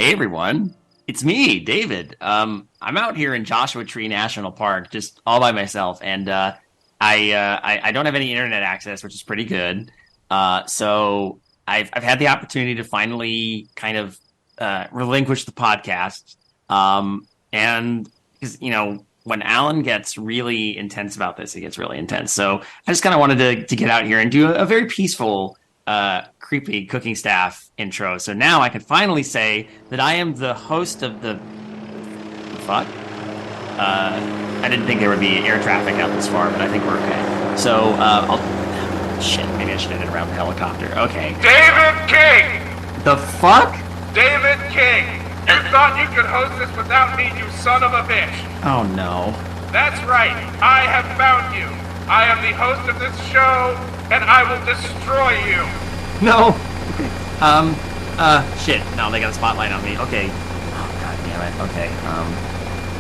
Hey everyone, it's me, David. I'm out here in Joshua Tree National Park, just all by myself, and I don't have any internet access, which is pretty good. So I've had the opportunity to finally kind of relinquish the podcast. And because when Alan gets really intense about this, he gets really intense. So I just kind of wanted to get out here and do a very peaceful creepy cooking staff intro. So now I can finally say that I am the host of the fuck. I didn't think there would be air traffic out this far, but I think we're okay. So shit, maybe I should end it around the helicopter. Okay. David King! The fuck? David King! You thought you could host this without me, you son of a bitch! Oh no. That's right, I have found you. I am the host of this show, and I will destroy you. No. Shit. No, they got a spotlight on me. Okay. Oh god damn it. Okay.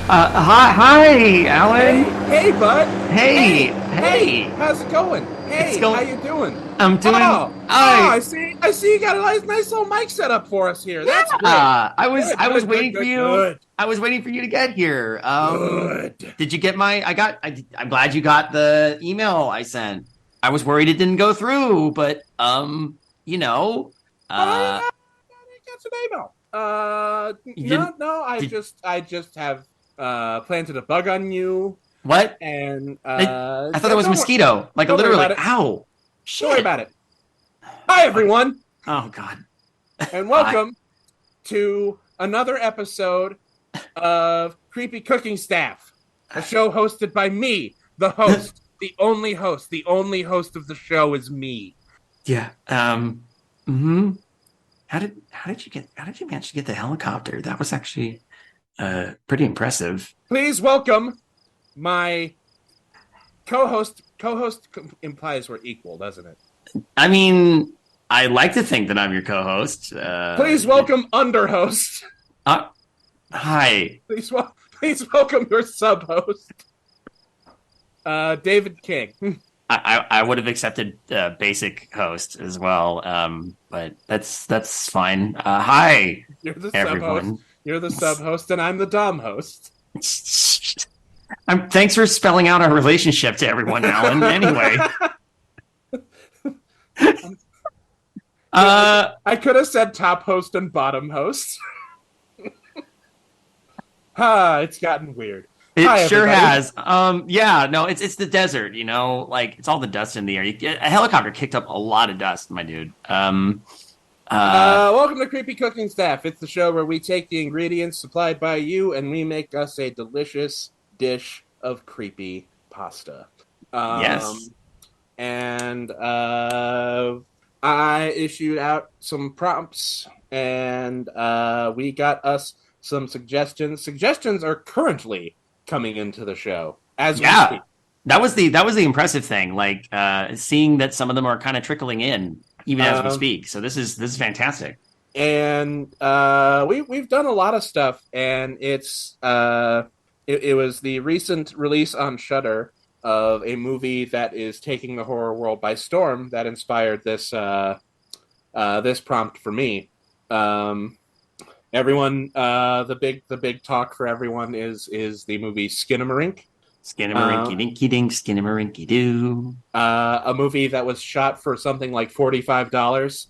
Hi, Alan. Hey, bud. Hey. How's it going? Hey, how you doing? I'm doing. I see you got a nice little mic set up for us here. That's great. I was waiting for you. Good. I was waiting for you to get here. Good. Did you get my? I'm glad you got the email I sent. I was worried it didn't go through, but I got an email. No. I just have planted a bug on you. What? And I thought it was a mosquito. Like literally. Ow. Shit. Don't worry about it. Hi, everyone. Oh God. And welcome to another episode of Creepy Cooking Staff, a show hosted by me, the host, the only host. The only host of the show is me. Yeah. How did you manage to get the helicopter? That was actually pretty impressive. Please welcome my co-host. Co-host implies we're equal, doesn't it? I mean, I like to think that I'm your co-host. Please welcome underhost. Hi. Please welcome your sub-host, David King. I would have accepted basic host as well, but that's fine. Hi, You're the everyone. sub-host. You're the sub-host, and I'm the dom host. Thanks for spelling out our relationship to everyone, Alan. Anyway, I could have said top host and bottom host. It's gotten weird. Hi, sure everybody. has. It's the desert. Like it's all the dust in the air. A helicopter kicked up a lot of dust, my dude. Welcome to Creepy Cooking Staff. It's the show where we take the ingredients supplied by you and we make us a delicious dish of creepy pasta. Yes. And I issued out some prompts, and we got us some suggestions. Suggestions are currently coming into the show as we speak. That was the impressive thing. Like seeing that some of them are kind of trickling in even as we speak. So this is fantastic. And we've done a lot of stuff, and it's it was the recent release on Shudder of a movie that is taking the horror world by storm that inspired this this prompt for me. Everyone, the big talk for everyone is the movie Skinamarink. Skinnamarink dinky dink, skinnamarink doo. A movie that was shot for something like $45,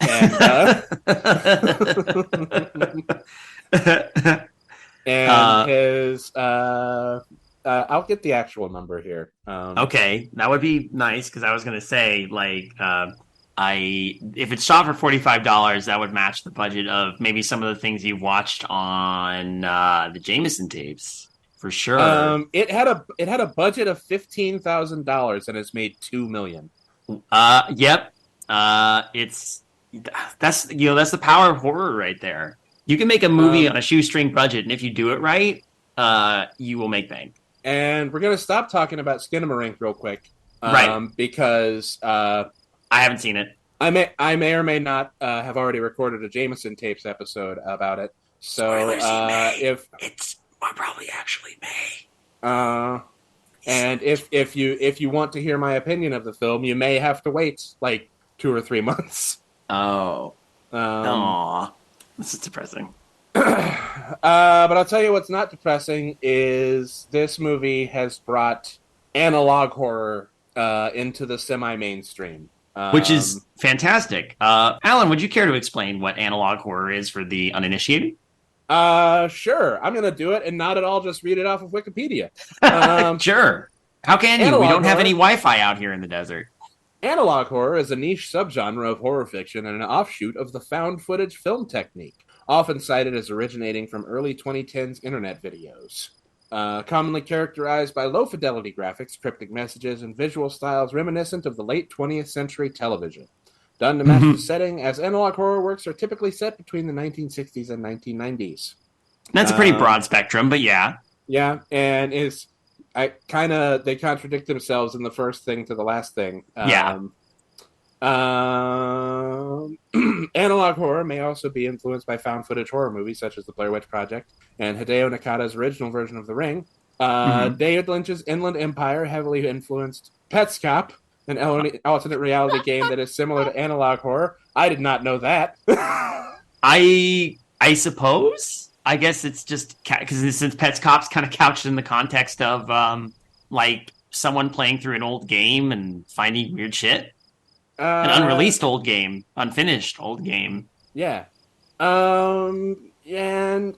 and his I'll get the actual number here. Okay, that would be nice because I was going to say if it's shot for $45, that would match the budget of maybe some of the things you watched on the Jameson tapes. For sure. It had a budget of $15,000 and it's made $2 million. Yep. That's the power of horror right there. You can make a movie on a shoestring budget, and if you do it right, you will make bank. And we're gonna stop talking about Skinamarink real quick, right? Because I haven't seen it. I may or may not have already recorded a Jameson tapes episode about it. So I probably actually may. And if you want to hear my opinion of the film, you may have to wait like 2 or 3 months. Oh. Aww. This is depressing. But I'll tell you what's not depressing is this movie has brought analog horror into the semi-mainstream. Which is fantastic. Alan, would you care to explain what analog horror is for the uninitiated? Sure. I'm gonna do it and not at all just read it off of Wikipedia. Um, Sure. How can you? We analog don't have horror. any Wi-Fi out here in the desert. Analog horror is a niche subgenre of horror fiction and an offshoot of the found footage film technique, often cited as originating from early 2010s internet videos. Commonly characterized by low fidelity graphics, cryptic messages, and visual styles reminiscent of the late 20th century television. Done to match the setting, as analog horror works are typically set between the 1960s and 1990s. That's a pretty broad spectrum, but yeah. Yeah, and is I kind of they contradict themselves in the first thing to the last thing. Yeah. Analog horror may also be influenced by found footage horror movies such as The Blair Witch Project and Hideo Nakata's original version of The Ring. David Lynch's Inland Empire heavily influenced Petscop, an alternate reality game that is similar to analog horror. I did not know that. I suppose. I guess it's just because since Pets Cop's kind of couched in the context of like someone playing through an old game and finding weird shit, an unreleased old game, unfinished old game. Yeah, and it's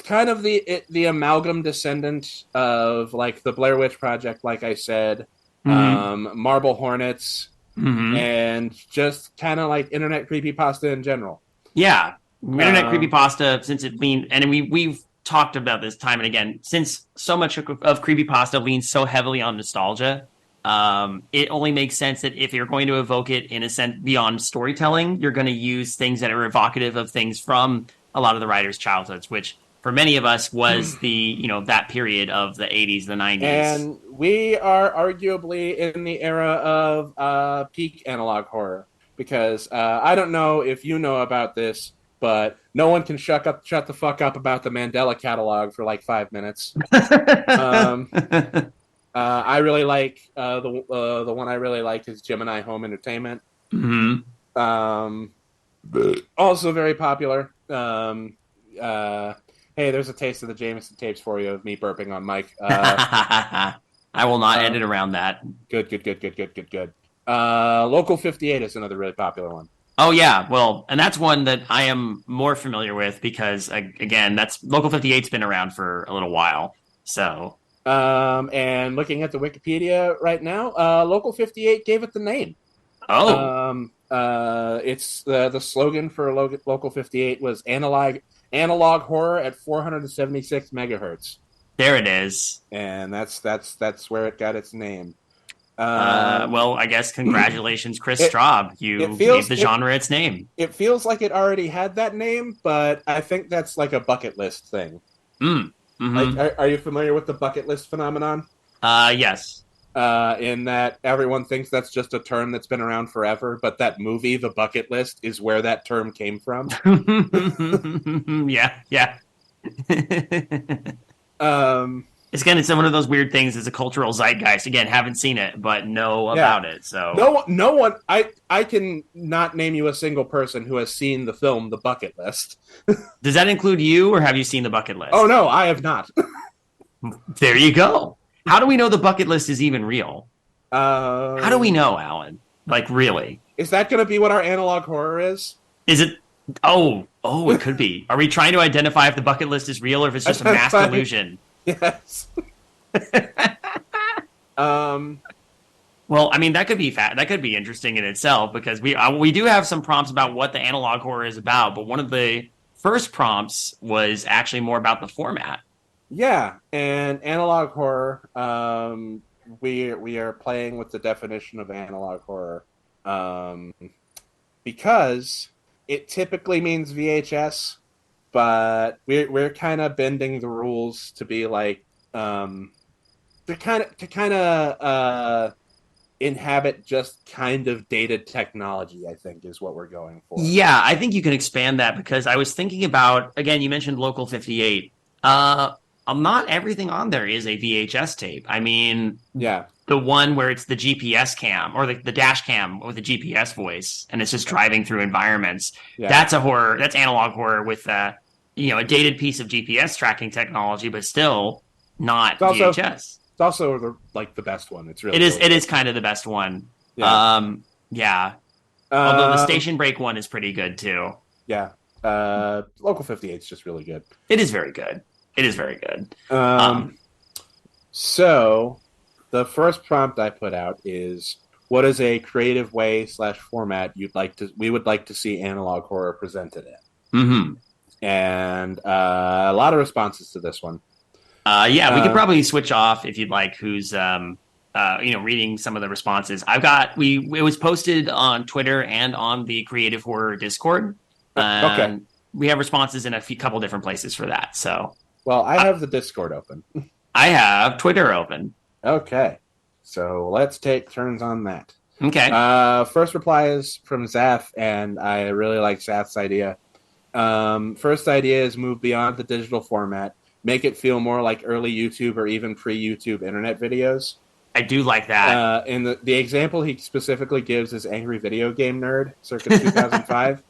kind of the amalgam descendant of like the Blair Witch Project, like I said, Marble Hornets, and just kind of like internet creepypasta in general. Yeah. Internet creepypasta, since it leaned, and we've talked about this time and again, since so much of creepypasta leans so heavily on nostalgia, it only makes sense that if you're going to evoke it in a sense beyond storytelling, you're going to use things that are evocative of things from a lot of the writers' childhoods, which for many of us was that period of the 80s, the 90s. And we are arguably in the era of peak analog horror, because I don't know if you know about this, but no one can shut the fuck up about the Mandela catalog for like 5 minutes. I really like the one I really like is Gemini Home Entertainment. Also very popular. Hey, there's a taste of the Jameson tapes for you of me burping on mic. I will not edit around that. Good. Local 58 is another really popular one. Oh yeah, well, and that's one that I am more familiar with because again, that's Local 58's been around for a little while. So, and looking at the Wikipedia right now, Local 58 gave it the name. Oh, it's the slogan for Local 58 was analog horror at 476 megahertz. There it is, and that's where it got its name. Well, I guess congratulations, Chris Straub. You gave the genre its name. It feels like it already had that name, but I think that's like a bucket list thing. Like, are you familiar with the bucket list phenomenon? Yes. In that everyone thinks that's just a term that's been around forever, but that movie, The Bucket List, is where that term came from. Yeah. Again, it's one of those weird things. It's a cultural zeitgeist. Again, haven't seen it, but know about it. So no one. I can not name you a single person who has seen the film The Bucket List. Does that include you, or have you seen The Bucket List? Oh no, I have not. There you go. How do we know The Bucket List is even real? How do we know, Alan? Like, really? Is that going to be what our analog horror is? Is it? Oh, it could be. Are we trying to identify if The Bucket List is real or if it's just a mass delusion? Yes. Well, I mean, that could be interesting in itself because we do have some prompts about what the analog horror is about, but one of the first prompts was actually more about the format. Yeah, and analog horror, we are playing with the definition of analog horror, because it typically means VHS, but we're kind of bending the rules to be like to kind of inhabit just kind of dated technology, I think is what we're going for. Yeah, I think you can expand that because I was thinking about, again, you mentioned Local 58. not everything on there is a VHS tape. I mean, Yeah, the one where it's the GPS cam or the dash cam with the GPS voice, and it's just driving through environments. yeah. That's a horror. That's analog horror with a dated piece of GPS tracking technology, but still not VHS. It's also the best one. It's really It is. really It good. is kind of the best one. Yeah. Yeah. Although the Um, station break one is pretty good too. yeah. Local 58 is just really good. It is very good. It is very good. Um, so the first prompt I put out is, what is a creative way / format we would like to see analog horror presented in? Mm-hmm. And a lot of responses to this one. Yeah, we could probably switch off if you'd like. Who's reading some of the responses? It was posted on Twitter and on the Creative Horror Discord. Okay. We have responses in a couple different places for that. So, Well, I have the Discord open. I have Twitter open. Okay. So let's take turns on that. Okay. First reply is from Zath, and I really like Zath's idea. First idea is move beyond the digital format, make it feel more like early YouTube or even pre-YouTube internet videos. I do like that. And the example he specifically gives is Angry Video Game Nerd, circa 2005.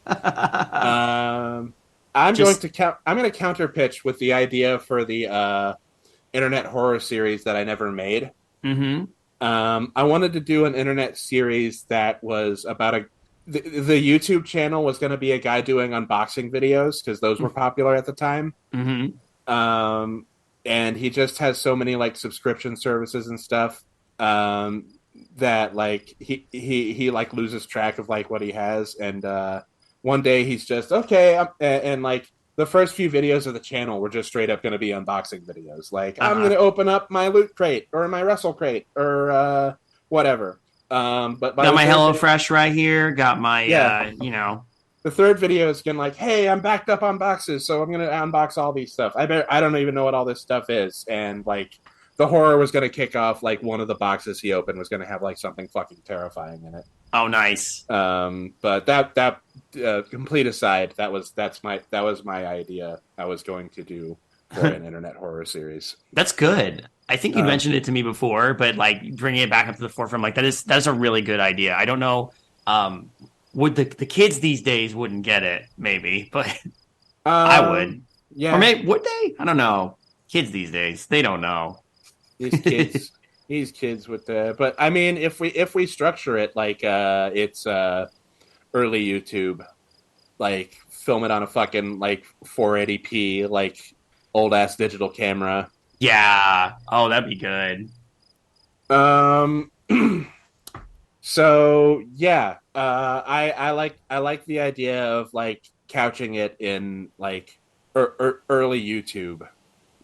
I'm going to counter pitch with the idea for the internet horror series that I never made. Mm-hmm. I wanted to do an internet series that was about the YouTube channel was going to be a guy doing unboxing videos because those were popular at the time. Mm-hmm. And he just has so many like subscription services and stuff that like he like loses track of like what he has. And one day he's just okay, and like the first few videos of the channel were just straight up going to be unboxing videos. Like I'm going to open up my loot crate or my wrestle crate or whatever. But got my HelloFresh right here. Got my the third video is going like, hey, I'm backed up on boxes, so I'm going to unbox all these stuff. I don't even know what all this stuff is, and like the horror was going to kick off like one of the boxes he opened was going to have like something fucking terrifying in it. Oh, nice. But that complete aside, that was my idea. I was going to do for an internet horror series. That's good. I think you mentioned it to me before, but like bringing it back up to the forefront, like that is a really good idea. I don't know. Would the kids these days wouldn't get it, maybe, but I would. Yeah. Or maybe would they? I don't know. Kids these days, they don't know. These kids with the, but I mean, if we structure it like it's early YouTube, like film it on a fucking like 480p like old ass digital camera. Yeah. Oh, that'd be good. So yeah, I like the idea of like couching it in like early YouTube.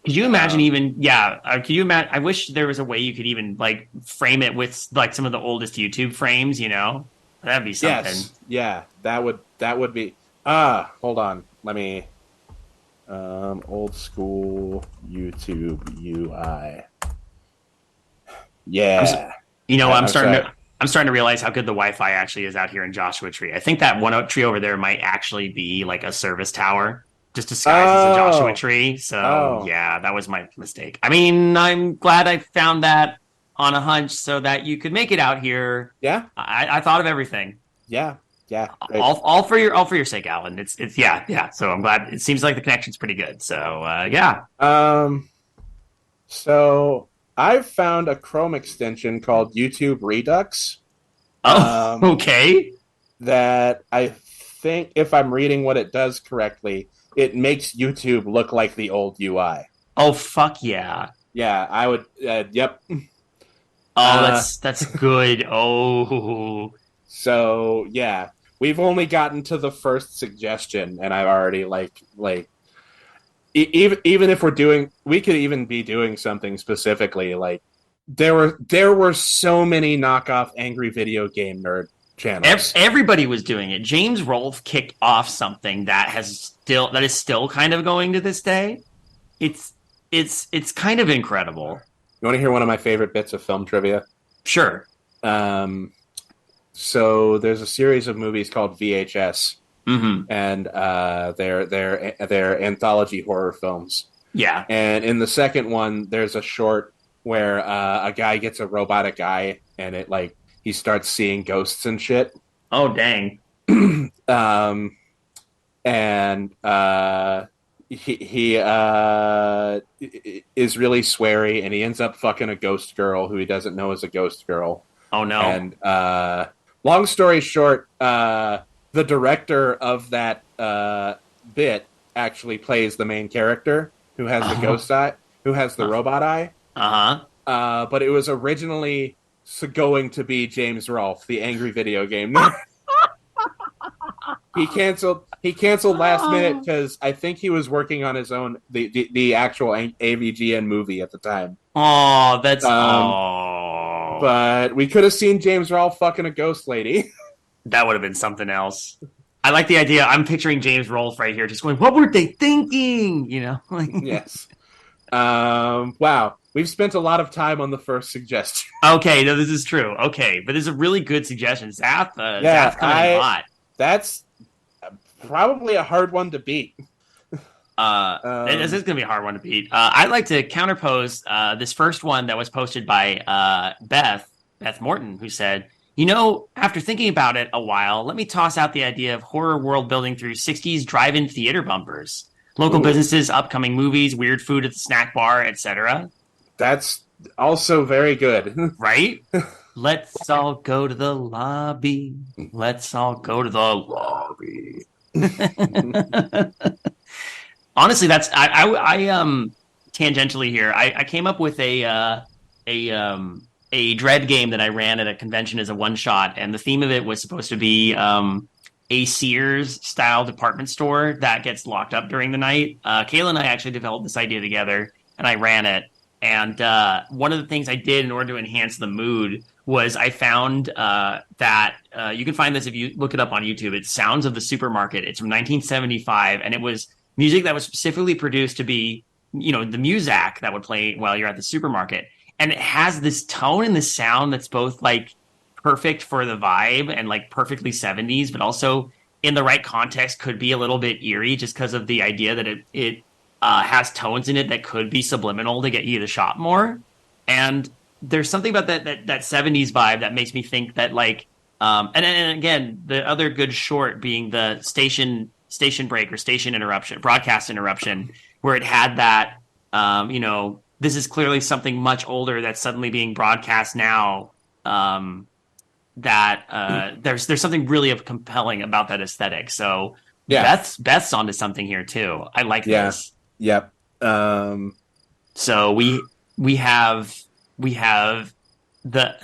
Could you imagine even? Yeah. Could you imagine? I wish there was a way you could even like frame it with like some of the oldest YouTube frames. That'd be something. Yes. Yeah. That would be. Hold on. Let me. Old school YouTube UI. Yeah. I'm starting to realize how good the Wi-Fi actually is out here in Joshua Tree. I think that one oak tree over there might actually be like a service tower, just disguised as a Joshua Tree. So yeah, that was my mistake. I mean, I'm glad I found that on a hunch so that you could make it out here. Yeah. I thought of everything. Yeah. Yeah. Great. All for your sake, Alan. It's yeah. So I'm glad. It seems like the connection's pretty good. So yeah. So I've found a Chrome extension called YouTube Redux. Okay. That I think, if I'm reading what it does correctly, it makes YouTube look like the old UI. Oh, fuck yeah. Yeah, I would. Yep. Oh, that's good. Oh. So yeah, we've only gotten to the first suggestion, and I've already even if we could even be doing something specifically like there were so many knockoff Angry Video Game Nerd channels. Everybody was doing it. James Rolfe kicked off something that is still kind of going to this day. It's kind of incredible. You want to hear one of my favorite bits of film trivia? Sure. So there's a series of movies called VHS. Mm-hmm. And they're anthology horror films. Yeah. And in the second one, there's a short where a guy gets a robotic eye, and it like he starts seeing ghosts and shit. Oh, dang. um, and he is really sweary, and he ends up fucking a ghost girl who he doesn't know is a ghost girl. Oh, no. And long story short, the director of that bit actually plays the main character who has the ghost eye, who has the robot eye. Uh-huh. But it was originally going to be James Rolfe, the angry video game. He canceled last minute because I think he was working on his own the actual AVGN movie at the time. Oh, that's But we could have seen James Rolfe fucking a ghost lady. that would have been something else. I like the idea. I'm picturing James Rolfe right here, just going, "What were they thinking?" You know, like Yes. Wow. We've spent a lot of time on the first suggestion. Okay, no, this is true. Okay, but this is a really good suggestion. Zath, Yeah, Zath coming in hot. That's probably a hard one to beat. This is going to be a hard one to beat. I'd like to counterpose this first one that was posted by Beth Morton, who said, after thinking about it a while, let me toss out the idea of horror world building through 60s drive-in theater bumpers. Local businesses, upcoming movies, weird food at the snack bar, etc. That's also very good. Right? Let's all go to the lobby. Let's all go to the lobby. Honestly, that's I tangentially here. I came up with a dread game that I ran at a convention as a one shot, and the theme of it was supposed to be a Sears style department store that gets locked up during the night. Kayla and I actually developed this idea together, and I ran it. And one of the things I did in order to enhance the mood was I found that you can find this if you look it up on YouTube. It's Sounds of the Supermarket. It's from 1975, and it was music that was specifically produced to be, the muzak that would play while you're at the supermarket. And it has this tone and this sound that's both like perfect for the vibe and like perfectly 70s, but also in the right context could be a little bit eerie just because of the idea that it has tones in it that could be subliminal to get you to shop more. And there's something about that 70s vibe that makes me think that like, and again, the other good short being the station break or station interruption, broadcast interruption, where it had that, this is clearly something much older that's suddenly being broadcast now. There's something really compelling about that aesthetic. So yeah, Beth's onto something here too. I like this. Yep. So we have the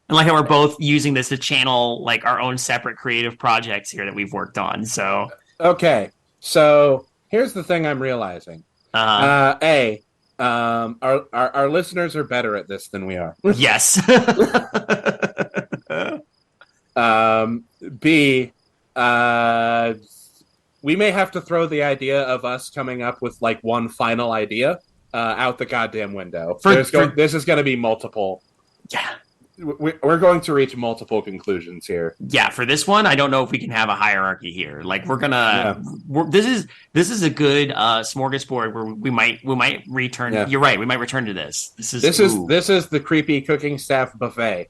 and like how we're both using this to channel like our own separate creative projects here that we've worked on. So okay. So here's the thing I'm realizing. Our listeners are better at this than we are. Yes. B, we may have to throw the idea of us coming up with like one final idea out the goddamn window. This is going to be multiple. Yeah. We're going to reach multiple conclusions here. Yeah, for this one, I don't know if we can have a hierarchy here. Like we're gonna, this is a good smorgasbord where we might return. Yeah. You're right. We might return to this. This is the creepy cooking staff buffet.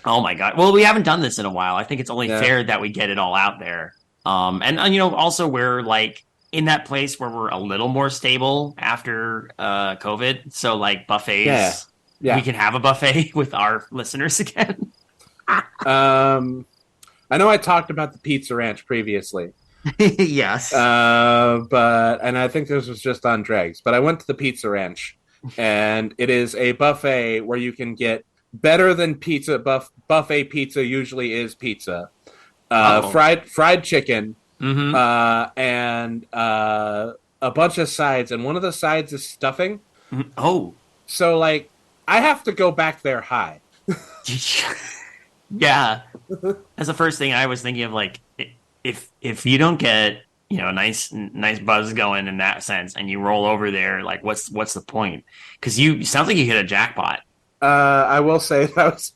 Oh my god! Well, we haven't done this in a while. I think it's only fair that we get it all out there. And also we're like in that place where we're a little more stable after COVID. So like buffets. Yeah. We can have a buffet with our listeners again. I know I talked about the Pizza Ranch previously. Yes. And I think this was just on dregs. But I went to the Pizza Ranch, and it is a buffet where you can get better than pizza. Buffet pizza usually is pizza. Fried chicken, and a bunch of sides. And one of the sides is stuffing. Oh. So, like, I have to go back there high. Yeah. That's the first thing I was thinking of. Like, if you don't get nice buzz going in that sense, and you roll over there, like, what's the point? Because it sounds like you hit a jackpot. I will say that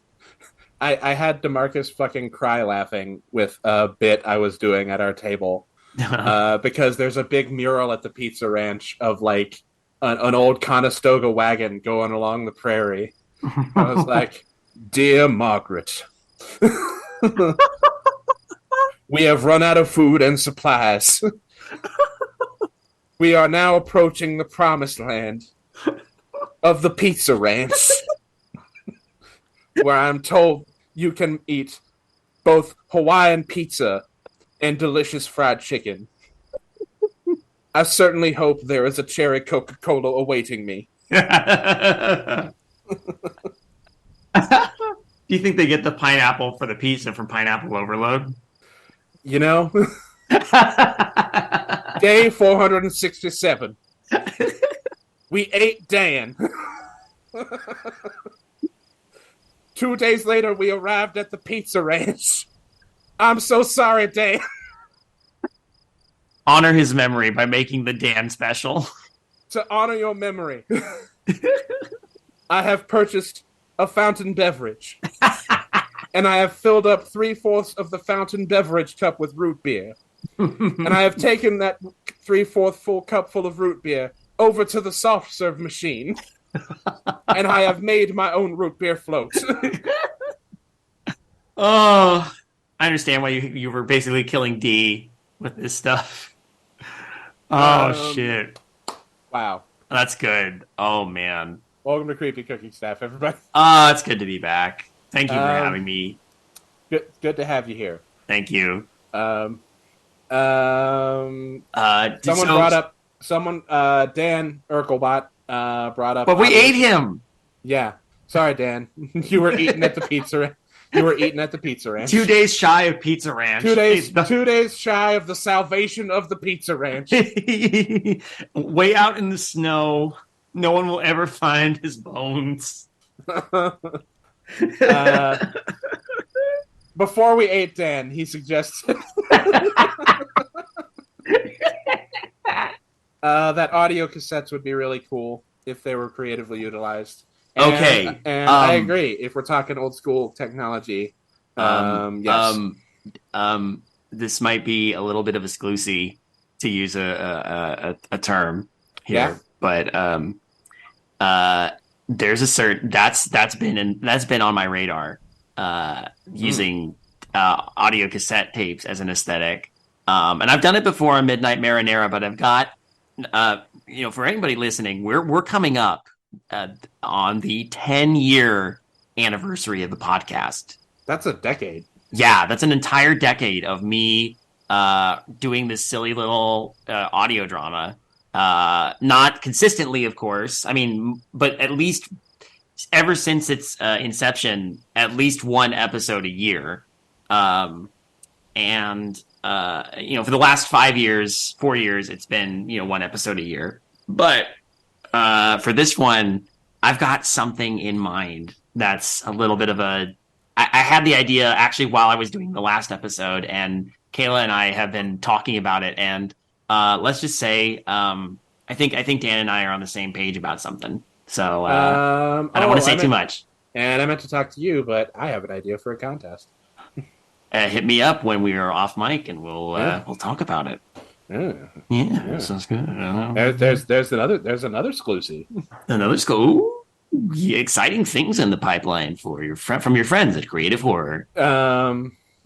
I had DeMarcus fucking cry laughing with a bit I was doing at our table. because there's a big mural at the Pizza Ranch of like an old Conestoga wagon going along the prairie. I was like, "Dear Margaret, we have run out of food and supplies. We are now approaching the promised land of the Pizza Ranch, where I'm told you can eat both Hawaiian pizza and delicious fried chicken. I certainly hope there is a cherry Coca-Cola awaiting me." Do you think they get the pineapple for the pizza from Pineapple Overload? You know, day 467. We ate Dan. 2 days later, we arrived at the Pizza Ranch. I'm so sorry, Dan. Honor his memory by making the Dan special. To honor your memory, I have purchased a fountain beverage. And I have filled up 3/4 of the fountain beverage cup with root beer. And I have taken that 3/4 full cup full of root beer over to the soft serve machine. And I have made my own root beer float. Oh, I understand why you were basically killing D with this stuff. Oh, shit. Wow. That's good. Oh, man. Welcome to Creepy Cooking Staff, everybody. It's good to be back. Thank you for having me. Good to have you here. Thank you. Someone Dan Urkelbot brought up. But we ate him. Yeah. Sorry, Dan. You were eating at the pizza. You were eating at the Pizza Ranch. 2 days shy of Pizza Ranch. 2 days shy of the salvation of the Pizza Ranch. Way out in the snow. No one will ever find his bones. Before we ate Dan, he suggested that audio cassettes would be really cool if they were creatively utilized. And I agree. If we're talking old school technology, yes. This might be a little bit of a exclusive, to use a term here, but there's a certain that's been on my radar. Using audio cassette tapes as an aesthetic, and I've done it before on Midnight Marinara, but I've got for anybody listening, we're coming up on the 10-year anniversary of the podcast. That's a decade. Yeah, that's an entire decade of me doing this silly little audio drama. Not consistently, of course. I mean, but at least ever since its inception, at least one episode a year. For the last 4 years, it's been, one episode a year. But for this one, I've got something in mind that's a little bit of I had the idea actually while I was doing the last episode, and Kayla and I have been talking about it, and let's just say I think Dan and I are on the same page about something. So I don't want to say too much. And I meant to talk to you, but I have an idea for a contest. Hit me up when we are off mic, and we'll talk about it. Yeah. Sounds good. There's another exclusive. Another school. Exciting things in the pipeline for from your friends at Creative Horror.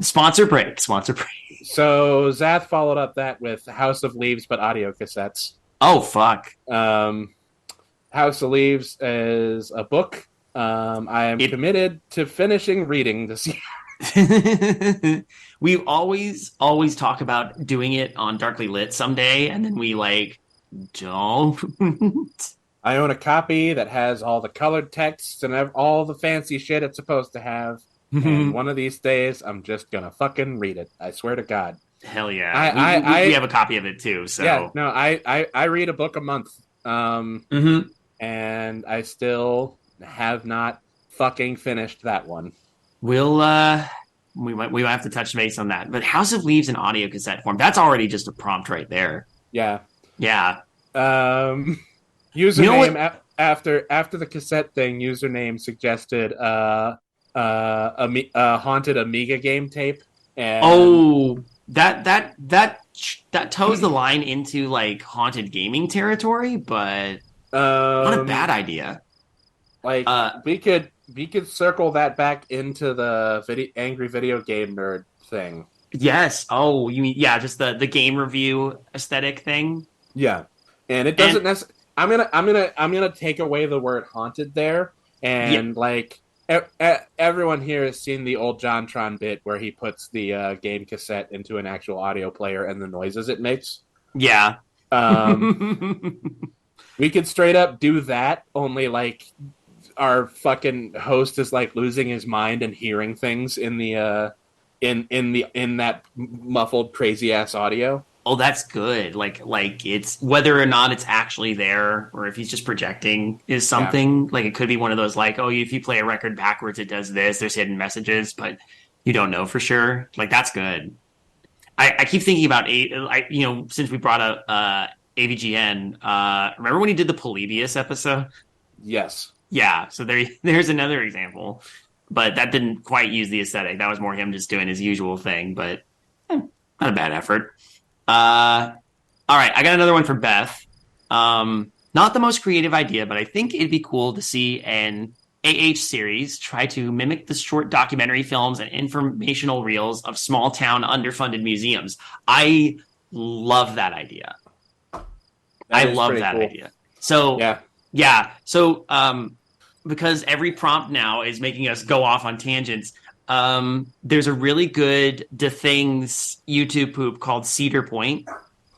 Sponsor break. So Zath followed up that with House of Leaves, but audio cassettes. Oh fuck. House of Leaves is a book. I am committed to finishing reading this year. We always talk about doing it on Darkly Lit someday, and then we don't. I own a copy that has all the colored texts and all the fancy shit it's supposed to have. And one of these days, I'm just gonna fucking read it. I swear to God. Hell yeah! We have a copy of it too. So yeah, no, I read a book a month. And I still have not fucking finished that one. We might have to touch base on that. But House of Leaves in audio cassette form, that's already just a prompt right there. Yeah. Username after the cassette thing, username suggested haunted Amiga game tape. And that that toes the line into like haunted gaming territory, but not a bad Um, idea. like Uh, we could circle that back into the angry video game nerd thing. yes. Oh, you mean yeah, just the game review aesthetic thing. Yeah, and it And doesn't necessarily. I'm gonna take away the word haunted there, yeah, and like everyone here has seen the old JonTron bit where he puts the game cassette into an actual audio player and the noises it makes. yeah. Um, we could straight up do that, only like our fucking host is like losing his mind and hearing things in the in that muffled crazy ass audio. Oh, that's good. Like it's whether or not it's actually there or if he's just projecting is Yeah. something. Like it could be one of those like, oh, if you play a record backwards, it does this. There's hidden messages, but you don't know for sure. Like that's good. I keep thinking about since we brought up AVGN. Remember when he did the Polybius episode? Yes. Yeah. So there's another example, but that didn't quite use the aesthetic. That was more him just doing his usual thing, but not a bad effort. Uh, all right, I got another one for Beth. Not the most creative idea, but I think it'd be cool to see an AH series try to mimic the short documentary films and informational reels of small town underfunded museums. I love that idea. I That is love pretty that cool. idea. So Yeah. yeah, so because every prompt now is making us go off on tangents. There's a really good The Things YouTube poop called Cedar Point,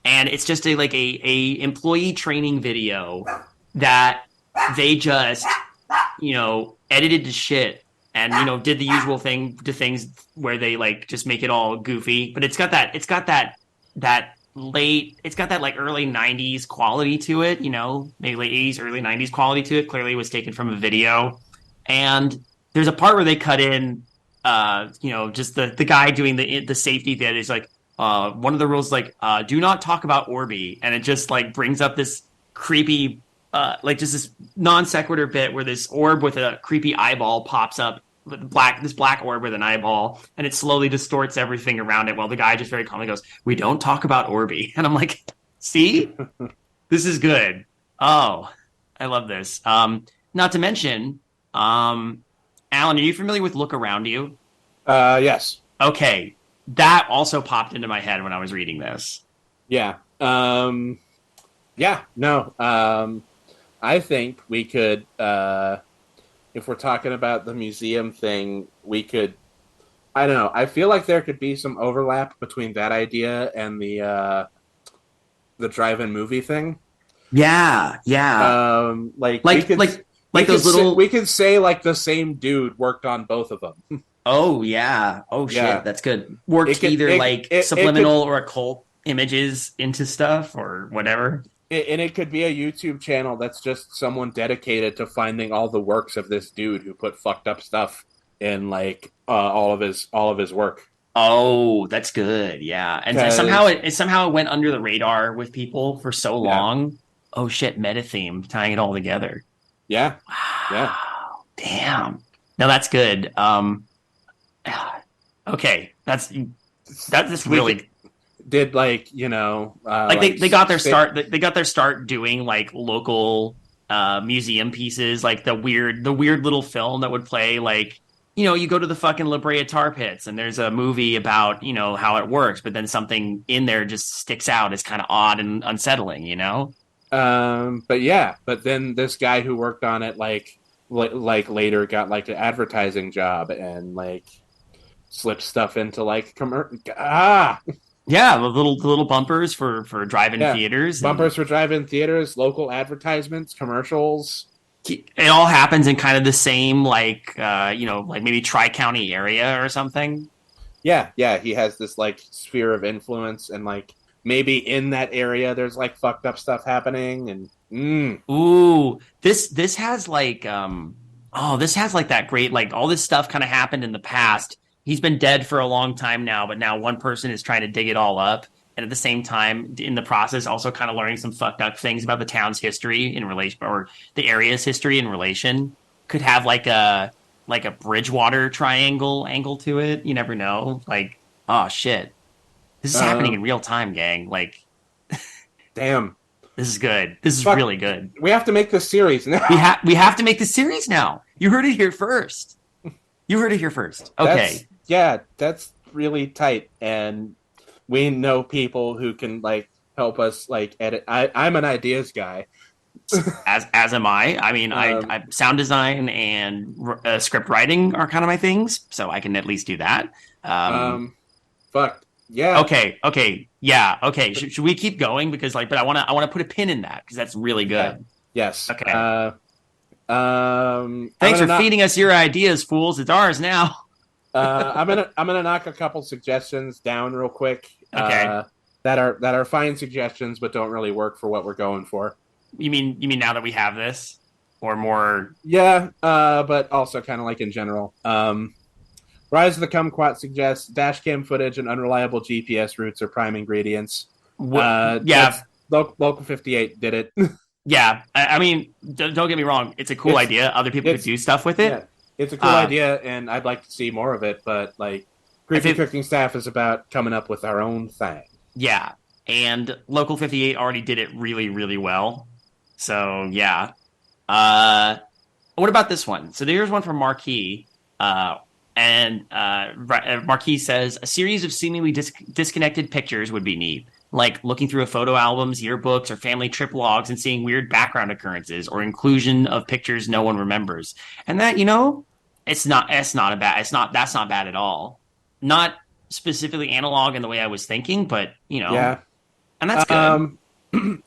and it's just a employee training video that they just edited to shit and did the usual thing to things where they like just make it all goofy, but it's got that like early 90s quality to it, maybe late 80s early 90s quality to it. Clearly it was taken from a video, and there's a part where they cut in just the guy doing the safety bit is like one of the rules like do not talk about Orby, and it just like brings up this creepy like just this non sequitur bit where this orb with a creepy eyeball pops up, this black orb with an eyeball, and it slowly distorts everything around it while the guy just very calmly goes, "We don't talk about Orby," and I'm like, "See, this is good." Oh, I love this. Not to mention, Alan, are you familiar with Look Around You? Yes. Okay, that also popped into my head when I was reading this. Yeah. Yeah. No. I think we could, if we're talking about the museum thing, we could. I don't know. I feel like there could be some overlap between that idea and the drive-in movie thing. Yeah, yeah. Like we Like could like we like could those say, little we could say like the same dude worked on both of them. Oh yeah. Oh Yeah. shit, that's good. Worked It could either like it could subliminal or occult images into stuff or whatever. and it could be a YouTube channel that's just someone dedicated to finding all the works of this dude who put fucked up stuff in like all of his work. Oh, that's good. Yeah. And somehow Because it went under the radar with people for so yeah, long. Oh shit, meta theme, tying it all together. yeah, yeah. Wow. Damn. No, that's good. Okay. That's We really could, did like like they got their sta- start they got their start doing like local museum pieces, like the weird little film that would play like you go to the fucking La Brea tar pits and there's a movie about how it works, but then something in there just sticks out as kind of odd and unsettling. but then this guy who worked on it like later got like an advertising job and like slipped stuff into like Yeah, the little bumpers for drive-in yeah, theaters, and bumpers for drive-in theaters, local advertisements, commercials. it all happens in kind of the same like like maybe tri-county area or something. Yeah, he has this like sphere of influence, and like maybe in that area there's like fucked up stuff happening, and Ooh, this has like this has like that great like all this stuff kind of happened in the past. He's been dead for a long time now, but now one person is trying to dig it all up, and at the same time, in the process, also kind of learning some fucked up things about the town's history in relation or the area's history in relation. Could have like a Bridgewater triangle angle to it. You never know. Like, oh shit. This is happening in real time, gang. Like, Damn. this is good. This is Fuck. really good. We have to make this series now. We have to make the series now. You heard it here first. You heard it here first. Okay. That's really tight, and we know people who can like help us like edit. I'm an ideas guy. As am I. I mean, I sound design and script writing are kind of my things, so I can at least do that. Fuck yeah. Okay. Yeah. Okay. Should we keep going? Because but I want to put a pin in that because that's really good. Yeah. Yes. Okay. Thanks for feeding us your ideas, fools. It's ours now. I'm gonna knock a couple suggestions down real quick. Okay. That are fine suggestions, but don't really work for what we're going for. You mean now that we have this, or more? Yeah. But also kind of like in general. Rise of the Kumquat suggests dashcam footage and unreliable GPS routes are prime ingredients. Yeah. Local 58 did it. Yeah. I mean, don't get me wrong. It's a cool idea. Other people could do stuff with it. Yeah, it's a cool idea, and I'd like to see more of it. But like, Griffey Cooking Staff is about coming up with our own thing. Yeah. And Local 58 already did it really, really well. So, yeah. What about this one? So here's one from Marquis. Marquis says, a series of seemingly disconnected pictures would be neat. Like looking through a photo albums, yearbooks, or family trip logs and seeing weird background occurrences or inclusion of pictures no one remembers. And that, that's not bad at all. Not specifically analog in the way I was thinking, but, Yeah. And that's good.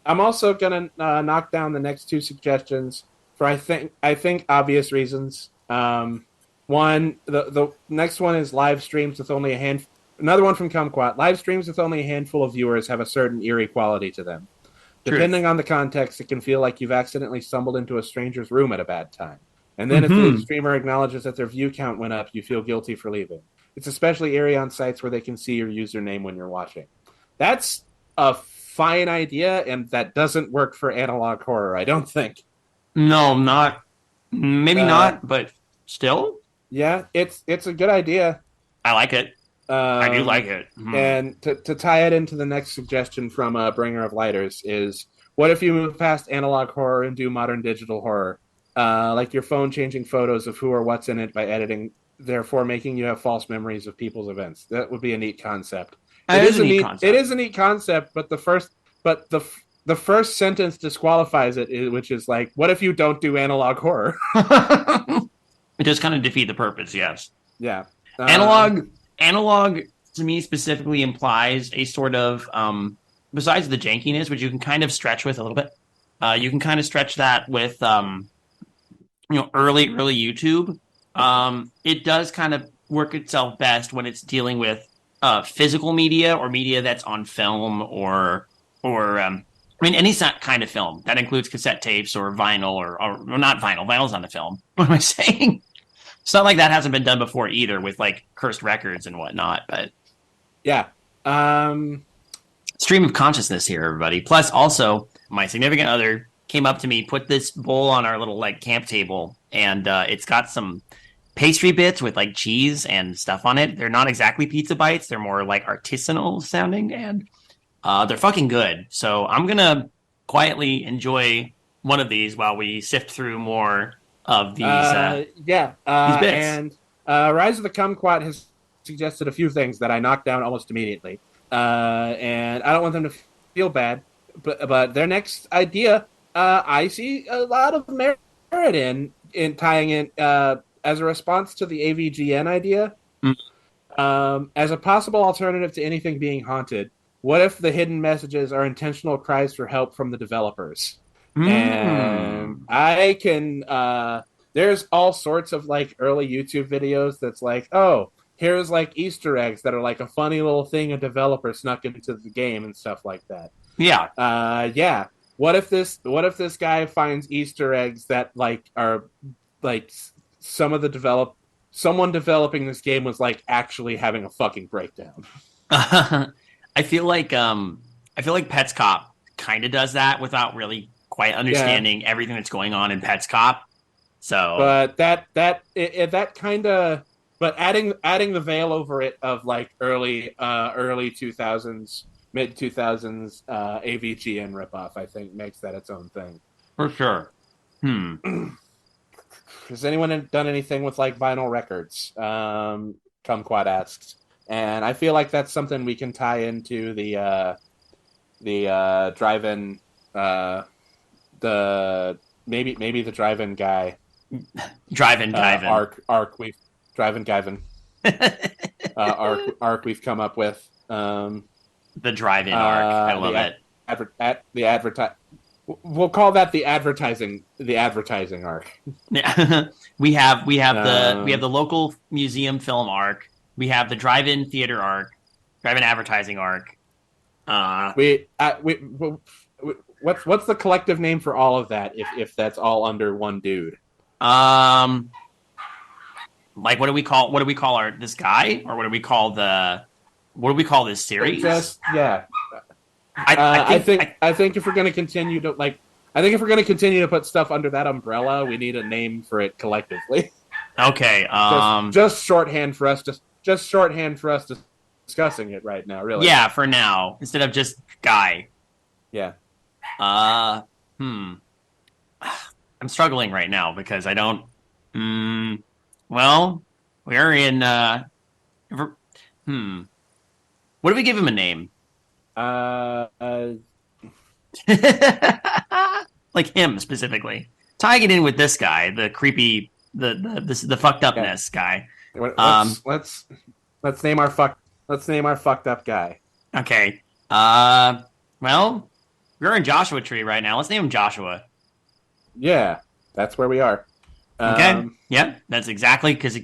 I'm also gonna knock down the next two suggestions for I think obvious reasons. One, the next one is live streams with only a handful. Another one from Kumquat. Live streams with only a handful of viewers have a certain eerie quality to them. Depending on the context, it can feel like you've accidentally stumbled into a stranger's room at a bad time. And then if the streamer acknowledges that their view count went up, you feel guilty for leaving. It's especially eerie on sites where they can see your username when you're watching. That's a fine idea, and that doesn't work for analog horror, I don't think. No, maybe not, but still. Yeah, it's a good idea. I like it. I do like it. And to tie it into the next suggestion from Bringer of Lighters is, what if you move past analog horror and do modern digital horror? Like your phone changing photos of who or what's in it by editing, therefore making you have false memories of people's events. That would be a neat concept. It is a neat concept, but the first sentence disqualifies it, which is like, what if you don't do analog horror? It does kind of defeat the purpose, yes. Yeah. Analog to me specifically implies a sort of besides the jankiness, which you can kind of stretch with a little bit. You can kind of stretch that with early YouTube. It does kind of work itself best when it's dealing with physical media or media that's on film or any kind of film that includes cassette tapes or vinyl or not vinyl. Vinyl's not a film. What am I saying? It's not like that hasn't been done before either with like cursed records and whatnot, but yeah. Stream of consciousness here, everybody. Plus also my significant other came up to me, put this bowl on our little like camp table, and it's got some pastry bits with like cheese and stuff on it. They're not exactly pizza bites. They're more like artisanal sounding, and they're fucking good. So I'm going to quietly enjoy one of these while we sift through more of these these bits. And Rise of the Kumquat has suggested a few things that I knocked down almost immediately. And I don't want them to feel bad, but their next idea, I see a lot of merit in tying in as a response to the AVGN idea. As a possible alternative to anything being haunted, what if the hidden messages are intentional cries for help from the developers? And I can there's all sorts of like early YouTube videos that's like, oh, here's like Easter eggs that are like a funny little thing a developer snuck into the game and stuff like that. Yeah. What if this guy finds Easter eggs that like are like someone developing this game was like actually having a fucking breakdown. I feel like Pets Cop kind of does that without really quite understanding everything that's going on in Pets Cop. So, but that kind of but adding the veil over it of like early 2000s, mid 2000s AVGN ripoff, I think makes that its own thing. For sure. Has anyone done anything with like vinyl records? Kumquat asks, and I feel like that's something we can tie into the drive-in, the maybe the drive-in guy, Drive-in Guyvin. arc we've drive-in Guyvin arc we've come up with. The drive-in arc. I love it. The advertise. We'll call that the advertising arc. Yeah. we have the local museum film arc. We have the drive-in theater arc, drive-in advertising arc. What's the collective name for all of that? If that's all under one dude. Like what do we call this guy, or what do we call this series? Just yeah. I think if we're going to continue to put stuff under that umbrella, we need a name for it collectively. Okay. Just shorthand for us discussing it right now, really. Yeah, for now, instead of just guy. Yeah. I'm struggling right now because I don't. Well, we're in. What do we give him a name? Like him specifically. Tying it in with this guy, the creepy, the fucked upness guy. Let's name our fucked up guy. Okay. Well, we're in Joshua Tree right now. Let's name him Joshua. Yeah, that's where we are. Okay. Yep, that's exactly because I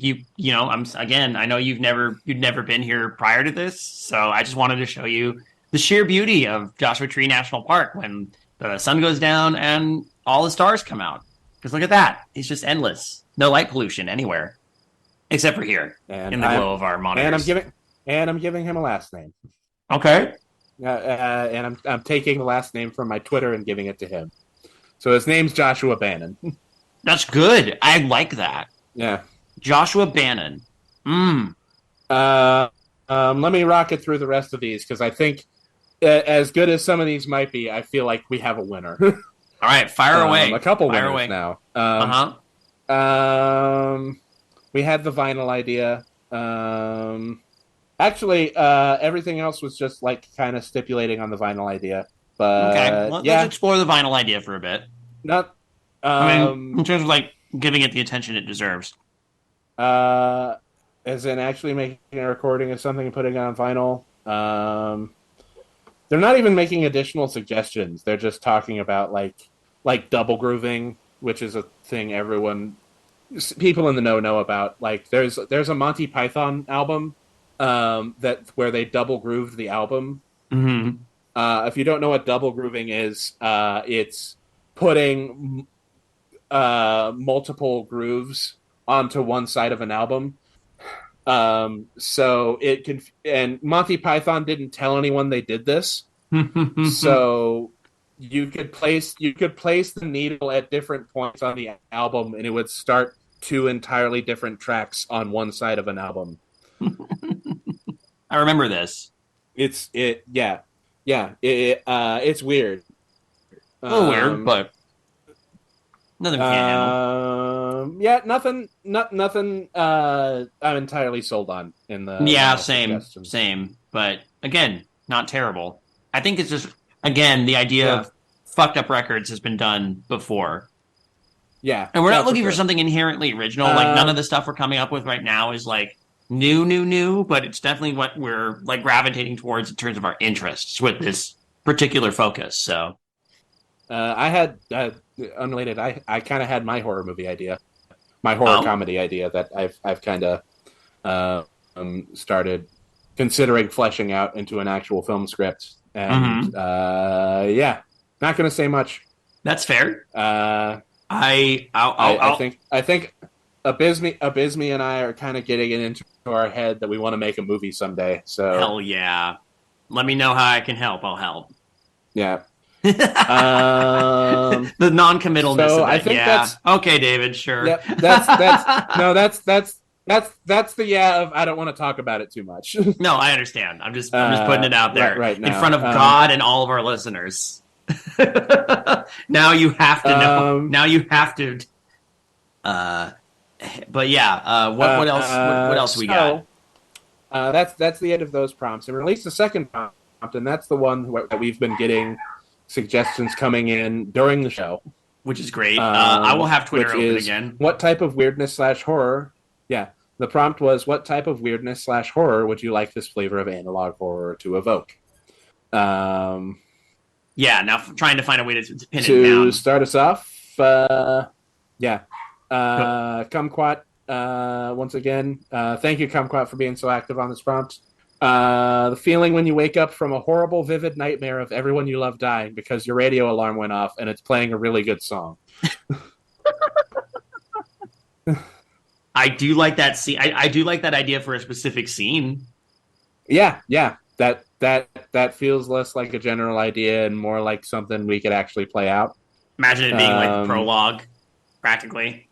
know you'd never been here prior to this, so I just wanted to show you the sheer beauty of Joshua Tree National Park when the sun goes down and all the stars come out. Because look at that. It's just endless. No light pollution anywhere. Except for here in the glow of our monitors. And I'm giving him a last name. Okay. And I'm taking the last name from my Twitter and giving it to him. So his name's Joshua Bannon. That's good. I like that. Yeah. Joshua Bannon. Let me rock it through the rest of these because I think as good as some of these might be, I feel like we have a winner. All right, fire away. A couple fire winners away. now. We had the vinyl idea. Actually, everything else was just like kind of stipulating on the vinyl idea. But okay, let's explore the vinyl idea for a bit. Not. In terms of like giving it the attention it deserves. As in actually making a recording of something and putting it on vinyl. They're not even making additional suggestions. They're just talking about like double grooving, which is a thing people in the know about. Like there's a Monty Python album where they double grooved the album. Mm-hmm. If you don't know what double grooving is, it's putting multiple grooves onto one side of an album. So it can, and Monty Python didn't tell anyone they did this. So you could place the needle at different points on the album, and it would start two entirely different tracks on one side of an album. I remember this. It's weird. It's weird. A little weird, but nothing can't handle. Yeah, nothing. I'm entirely sold on in the. Yeah, same. But again, not terrible. I think it's just again the idea of fucked up records has been done before. Yeah, and we're not looking for something inherently original. Like none of the stuff we're coming up with right now is like new. But it's definitely what we're like gravitating towards in terms of our interests with this particular focus. So. I had unrelated. I kind of had my horror movie idea, my horror comedy idea that I've kind of started considering fleshing out into an actual film script, and not going to say much. That's fair. I think Abysme and I are kind of getting it into our head that we want to make a movie someday. So hell yeah, let me know how I can help. I'll help. Yeah. The non-committalness of it. I think that's okay, David. Sure. Yep, that's that's the yeah of I don't want to talk about it too much. No, I understand. I'm just putting it out there right in now. front of God and all of our listeners. Now you have to know. Now you have to. Uh, but yeah, what else? What else we got? That's the end of those prompts. And release the second prompt, and that's the one that we've been getting suggestions coming in during the show, Which is great. I will have Twitter open again. What type of weirdness / horror? Yeah, the prompt was, what type of weirdness / horror would you like this flavor of analog horror to evoke? Yeah, now trying to find a way to pin it down. To start us off, Kumquat, once again, thank you, Kumquat, for being so active on this prompt. The feeling when you wake up from a horrible, vivid nightmare of everyone you love dying because your radio alarm went off and it's playing a really good song. I do like that scene. I do like that idea for a specific scene. Yeah. That feels less like a general idea and more like something we could actually play out. Imagine it being like the prologue, practically.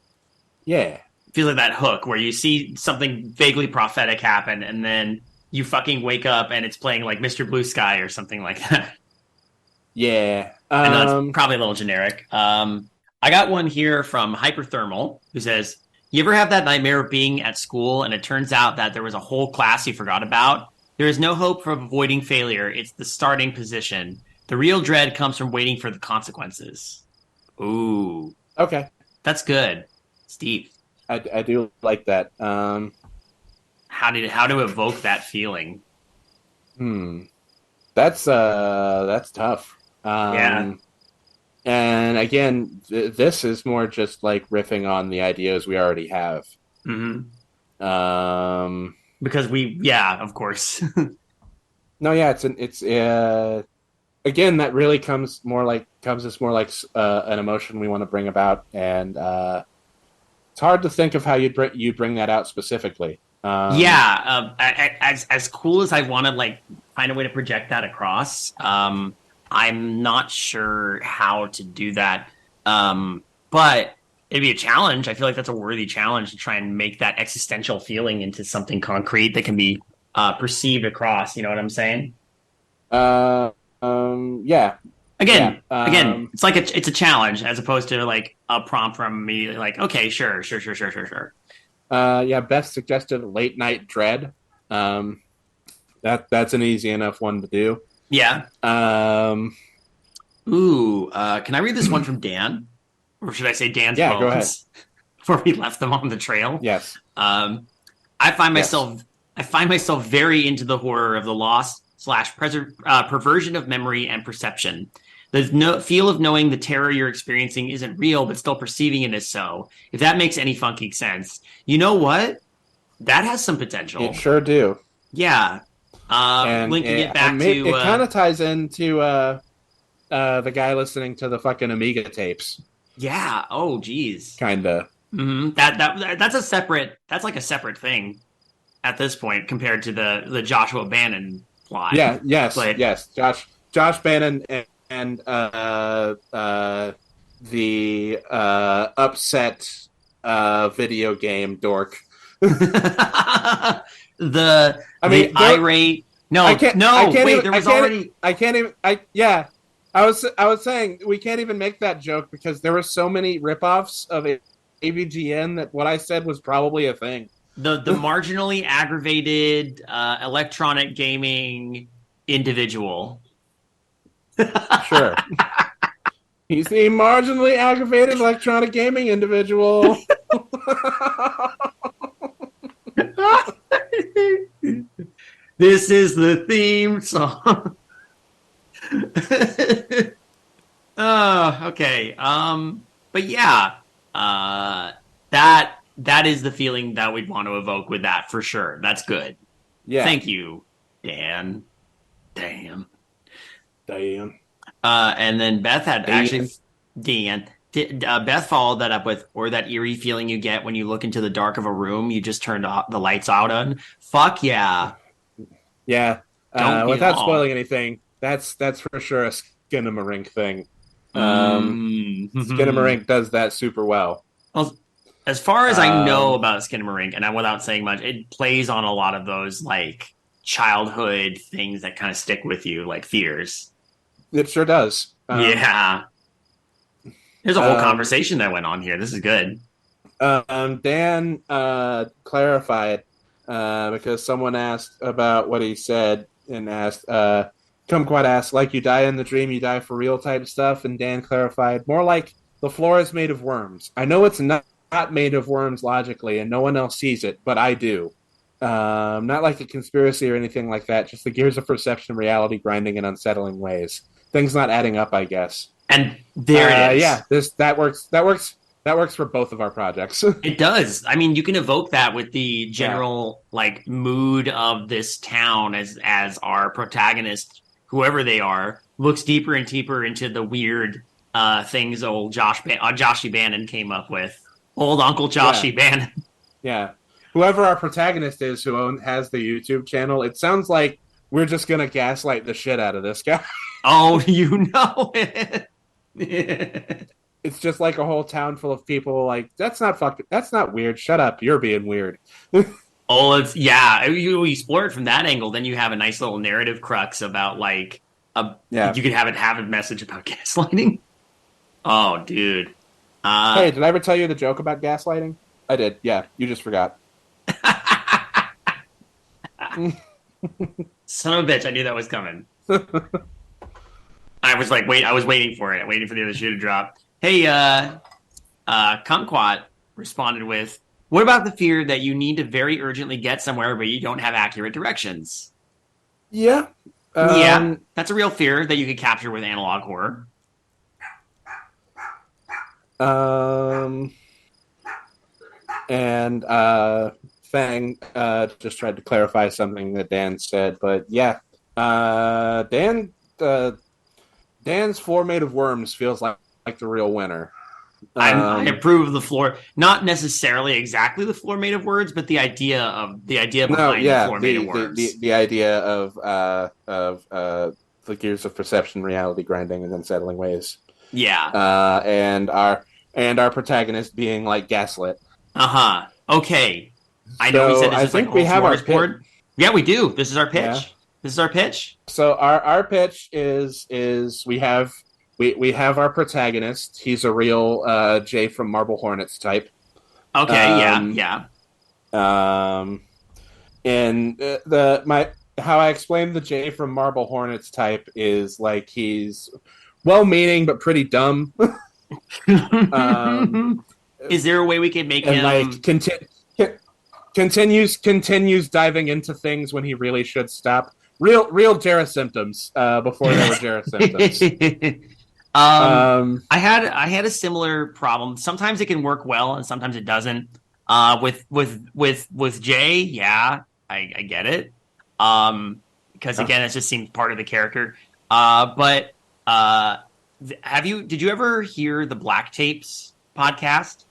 Yeah. It feels like that hook where you see something vaguely prophetic happen and then you fucking wake up and it's playing like Mr. Blue Sky or something like that. Yeah. I know it's probably a little generic. I got one here from Hyperthermal who says, you ever have that nightmare of being at school and it turns out that there was a whole class you forgot about? There is no hope for avoiding failure. It's the starting position. The real dread comes from waiting for the consequences. Ooh. Okay. That's good. Steve. I do like that. How to evoke that feeling? That's tough. Yeah. And again, this is more just like riffing on the ideas we already have. Mm-hmm. Because of course. No, yeah, it's again, that really comes as more like an emotion we want to bring about, and it's hard to think of how you'd bring that out specifically. As cool as I want to like find a way to project that across, I'm not sure how to do that. But it'd be a challenge. I feel like that's a worthy challenge to try and make that existential feeling into something concrete that can be perceived across. You know what I'm saying? Yeah. Again, it's like it's a challenge as opposed to like a prompt from me. Like, okay, sure. Beth suggested late night dread. That's an easy enough one to do. Yeah. Can I read this one from Dan? Or should I say Dan's poems? Go ahead. Before we left them on the trail. Yes. I find myself very into the horror of the loss / perversion of memory and perception. The feel of knowing the terror you're experiencing isn't real, but still perceiving it as so. If that makes any fucking sense. You know what? That has some potential. It sure do. Yeah. Linking it back to... It kind of ties into the guy listening to the fucking Amiga tapes. Yeah. Oh, geez. Kinda. Mm-hmm. That's like a separate thing at this point compared to the Joshua Bannon plot. Yeah. Yes. Josh Bannon and the upset video game dork. Irate. I was saying we can't even make that joke because there were so many ripoffs of AVGN that what I said was probably a thing. The marginally aggravated electronic gaming individual. Sure. He's the marginally aggravated electronic gaming individual. This is the theme song. Oh, okay. But yeah, that is the feeling that we'd want to evoke with that for sure. That's good. Yeah. Thank you, Dan. Damn. And then Beth had Beth followed that up with, or that eerie feeling you get when you look into the dark of a room you just turned the lights out on. Fuck yeah. Yeah. Without spoiling anything, that's for sure a Skinamarink thing. Skinamarink does that super well. As far as I know Um, about Skinamarink, and I, without saying much, it plays on a lot of those like childhood things that kind of stick with you, like fears. it sure does. Yeah. There's a whole Um, conversation that went on here. This is good. Dan clarified because someone asked about what he said and asked, Kumquat asked, like you die in the dream, you die for real type stuff. And Dan clarified, more like the floor is made of worms. I know it's not made of worms logically, and no one else sees it, but I do. Not like a conspiracy or anything like that, just the gears of perception and reality grinding in unsettling ways. Things not adding up, I guess. And there it Yeah, is. this that works for both of our projects. It does. I mean, you can evoke that with the Yeah. general like mood of this town as our protagonist, whoever they are, looks deeper and deeper into the weird things old Joshy Bannon came up with. Old Uncle Yeah. Joshy Bannon. Yeah. Whoever our protagonist is has the YouTube channel, it sounds like we're just gonna gaslight the shit out of this guy. Oh, you know it. It's just like a whole town full of people like that's not weird. Shut up. You're being weird. Oh, it's yeah. You explore it from that angle, then you have a nice little narrative crux about like Yeah. you could have a message about gaslighting. Oh, dude. Hey, Uh, did I ever tell you the joke about gaslighting? I did. Yeah, you just forgot. son of a bitch! I knew that was coming. I was like, wait, I was waiting for it, waiting for the other shoe to drop. Hey, Kumquat responded with, "What about the fear that you need to very urgently get somewhere, but you don't have accurate directions?" Yeah. Yeah, Um that's a real fear that you could capture with analog horror. um and Fang just tried to clarify something that Dan said, but yeah. Dan Dan's floor made of worms feels like the real winner. I Um, approve of the floor, not necessarily exactly the floor made of words, but the idea no, behind the yeah, floor made of words. the idea of the gears of perception, reality grinding, and unsettling ways. Yeah. And our protagonist being like gaslit. Uh huh. Okay. I know we said So this I is like a think we whole have our smorgasbord. Yeah, we do. This is our yeah. pitch. This is our pitch. So our pitch is we have our protagonist. He's a real Jay from Marble Hornets type. Okay. Yeah. Um, Yeah. um, and the my how I explain the Jay from Marble Hornets type is like he's well-meaning but pretty dumb. um, Is there a way we could make and him? like continues diving into things when he really should stop. Real Jarrah symptoms before there were Jarrah symptoms. Um, I had a similar problem. Sometimes it can work well, and sometimes it doesn't. With Jay, yeah, I get it. Because again, it just seems part of the character. But did you ever hear the Black Tapes podcast?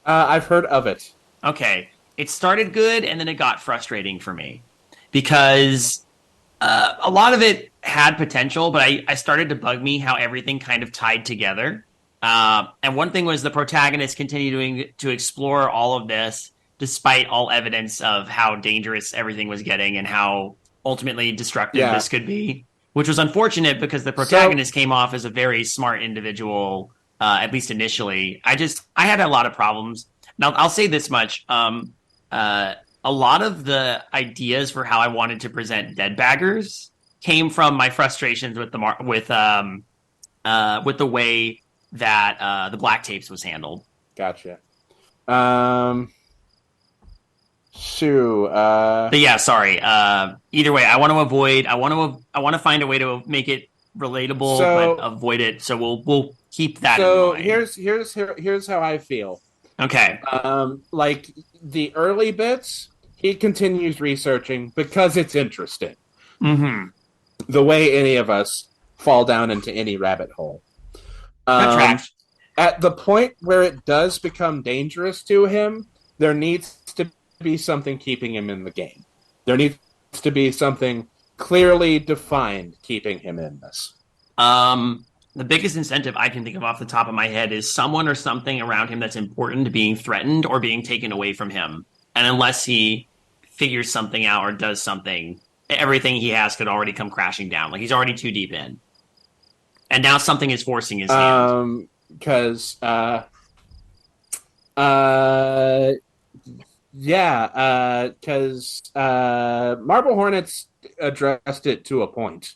I've heard of it. Okay, it started good, and then it got frustrating for me because a lot of it had potential, but I started to bug me how everything kind of tied together. And one thing was the protagonist continuing to explore all of this despite all evidence of how dangerous everything was getting and how ultimately destructive this could be, which was unfortunate because the protagonist came off as a very smart individual, at least initially. I had a lot of problems. Now, I'll say this much. A lot of the ideas for how I wanted to present Dead Baggers came from my frustrations with the way that the Black Tapes was handled. Gotcha. Shoo. But yeah, sorry. Either way, I want to find a way to make it relatable, but avoid it. So we'll keep that in mind. Here's how I feel. Okay. Like the early bits, he continues researching because it's interesting. Mm-hmm. The way any of us fall down into any rabbit hole. That tracks. At the point where it does become dangerous to him, there needs to be something keeping him in the game. There needs to be something clearly defined keeping him in this. The biggest incentive I can think of off the top of my head is someone or something around him that's important being threatened or being taken away from him. And unless he figures something out or does something, everything he has could already come crashing down. Like he's already too deep in. And now something is forcing his hand. Because uh yeah, because Marble Hornets addressed it to a point.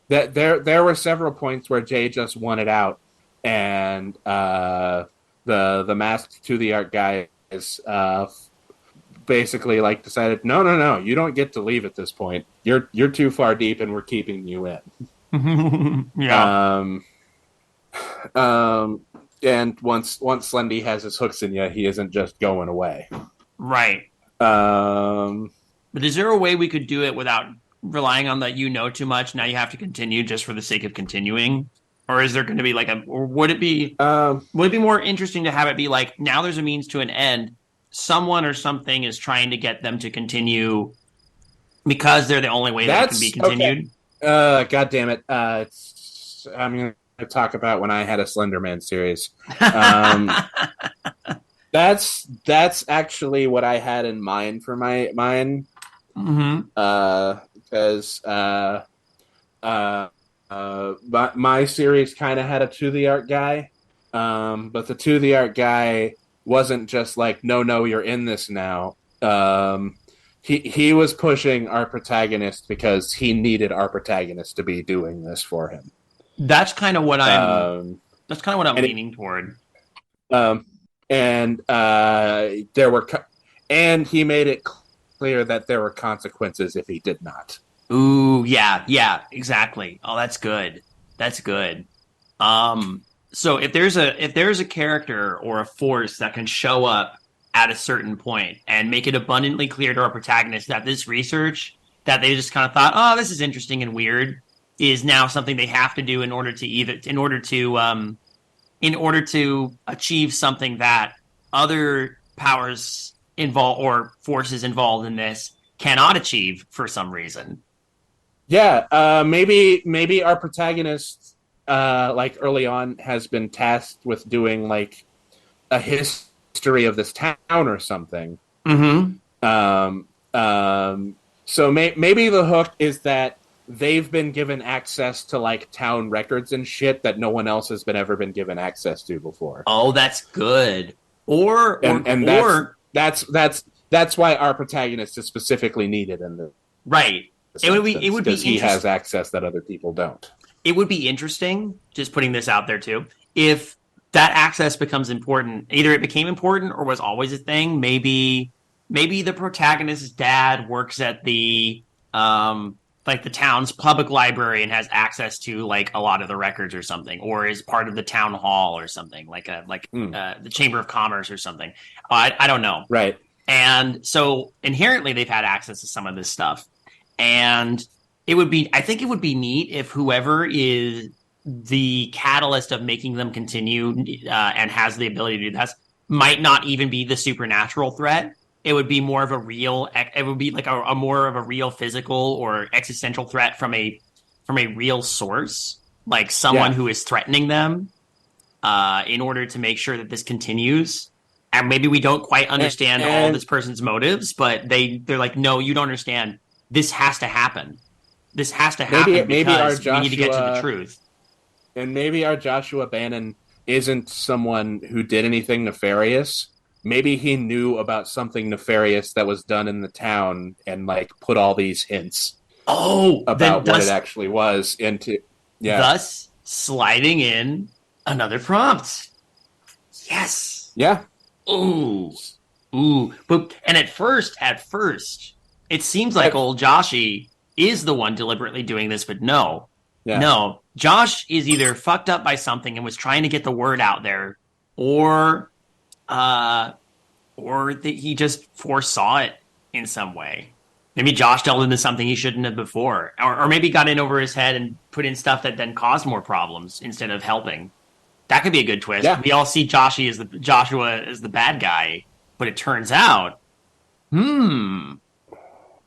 That there were several points where Jay just won it out, and the masked to the art guys basically like decided, no, you don't get to leave at this point. You're too far deep, and we're keeping you in. Yeah. And once Slendy has his hooks in you, he isn't just going away. Right. Um, But is there a way we could do it without relying on that too much? Now you have to continue just for the sake of continuing? Or is there going to be or would it be more interesting to have it be like, now there's a means to an end. Someone or something is trying to get them to continue because they're the only way that it can be continued. Okay. God damn it. I'm going to talk about when I had a Slenderman series. That's actually what I had in mind for mine. Because my series kind of had a to the art guy, but the to the art guy wasn't just like, no, you're in this now. He was pushing our protagonist because he needed our protagonist to be doing this for him. That's kind of what I'm leaning toward. And he made it clear that there were consequences if he did not. Ooh, yeah, exactly. Oh, that's good. That's good. So if there's a character or a force that can show up at a certain point and make it abundantly clear to our protagonist that this research that they just kind of thought, oh, this is interesting and weird, is now something they have to do in order to achieve something that other powers involved or forces involved in this cannot achieve for some reason. Yeah, maybe our protagonist, like early on, has been tasked with doing like a history of this town or something. So maybe the hook is that they've been given access to like town records and shit that no one else has ever been given access to before. Oh, that's good. Or that's why our protagonist is specifically needed in the right. It would be because he has access that other people don't. It would be interesting, just putting this out there too, if that access becomes important. Either it became important or was always a thing. Maybe the protagonist's dad works at the like the town's public library and has access to like a lot of the records or something, or is part of the town hall or something, like the Chamber of Commerce or something. I don't know. Right. And so inherently they've had access to some of this stuff. And I think it would be neat if whoever is the catalyst of making them continue and has the ability to do that might not even be the supernatural threat. It would be more of a real. It would be like a more of a real physical or existential threat from a real source, like someone who is threatening them, in order to make sure that this continues. And maybe we don't quite understand all of this person's motives, but they're like, no, you don't understand. This has to happen. This has to happen because we need to get to the truth. And maybe our Joshua Bannon isn't someone who did anything nefarious. Maybe he knew about something nefarious that was done in the town and like put all these hints about what it actually was into. Yeah. Thus sliding in another prompt. Yes. Yeah. Ooh. But at first, it seems like old Joshy is the one deliberately doing this, but no. Yeah. No. Josh is either fucked up by something and was trying to get the word out there, or he just foresaw it in some way. Maybe Josh delved into something he shouldn't have before, or maybe got in over his head and put in stuff that then caused more problems instead of helping. That could be a good twist. Yeah. We all see Joshua as the bad guy, but it turns out,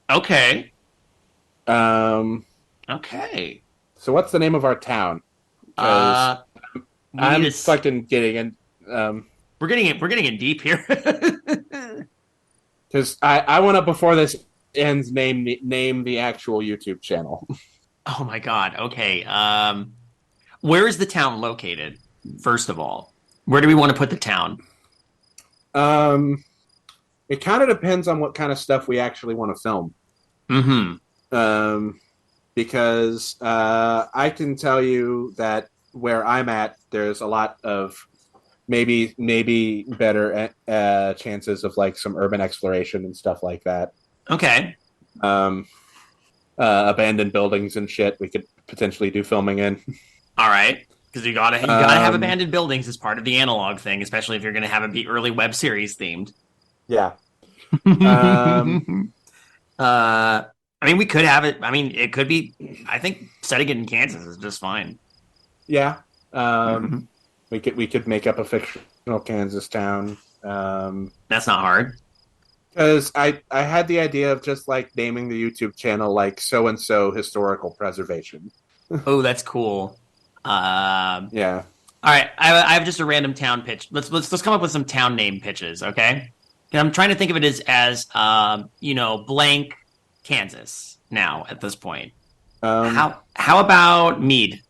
okay. Okay. So what's the name of our town? Because Uh, we need I'm a. fucking getting in. We're getting it. We're getting it deep here. Because I want to, before this ends, name the actual YouTube channel. Oh my God. Okay. Where is the town located? First of all, where do we want to put the town? Um, it kind of depends on what kind of stuff we actually want to film. Mm-hmm. Um, because I can tell you that where I'm at, there's a lot of maybe better chances of like some urban exploration and stuff like that. Okay. Um, abandoned buildings and shit we could potentially do filming in. All right. Because you gotta have Um, abandoned buildings as part of the analog thing, especially if you're gonna have it be early web series themed. yeah. Um, I mean, we could have it. I mean, it could be. I think setting it in Kansas is just fine. yeah. Mm-hmm. We could make up a fictional Kansas town. That's not hard. Because I had the idea of just like naming the YouTube channel like so and so historical preservation. Oh, that's cool. Yeah. All right, I have just a random town pitch. Let's come up with some town name pitches, okay? And I'm trying to think of it as blank Kansas now at this point. How about Mead,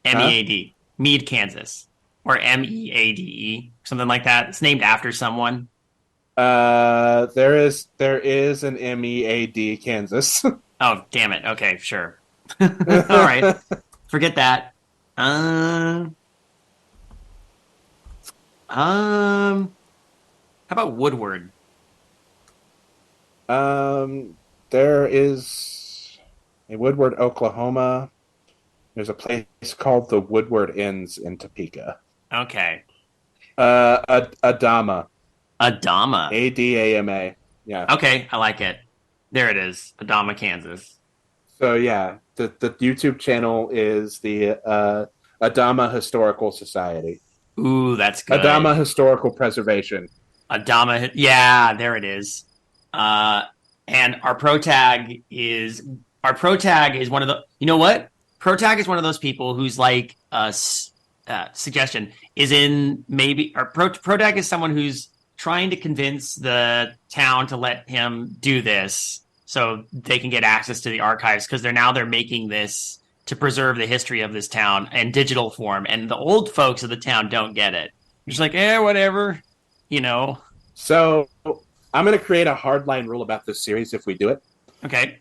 Mead, Mead, Kansas, or Meade, something like that? It's named after someone. There is an MEAD Kansas. Oh, damn it. Okay, sure. All right, forget that. How about Woodward? There is a Woodward, Oklahoma. There's a place called the Woodward Inns in Topeka. Okay. Adama. Adama. Adama. Yeah. Okay, I like it. There it is. Adama, Kansas. So yeah, the YouTube channel is the Adama Historical Society. Ooh, that's good. Adama Historical Preservation. Adama, yeah, there it is. And our pro tag is one of the. You know what? Pro tag is one of those people who's like suggestion is in maybe or pro tag is someone who's trying to convince the town to let him do this so they can get access to the archives because they're making this to preserve the history of this town in digital form, and the old folks of the town don't get it. They're just like, whatever, you know. So I'm going to create a hardline rule about this series if we do it. Okay.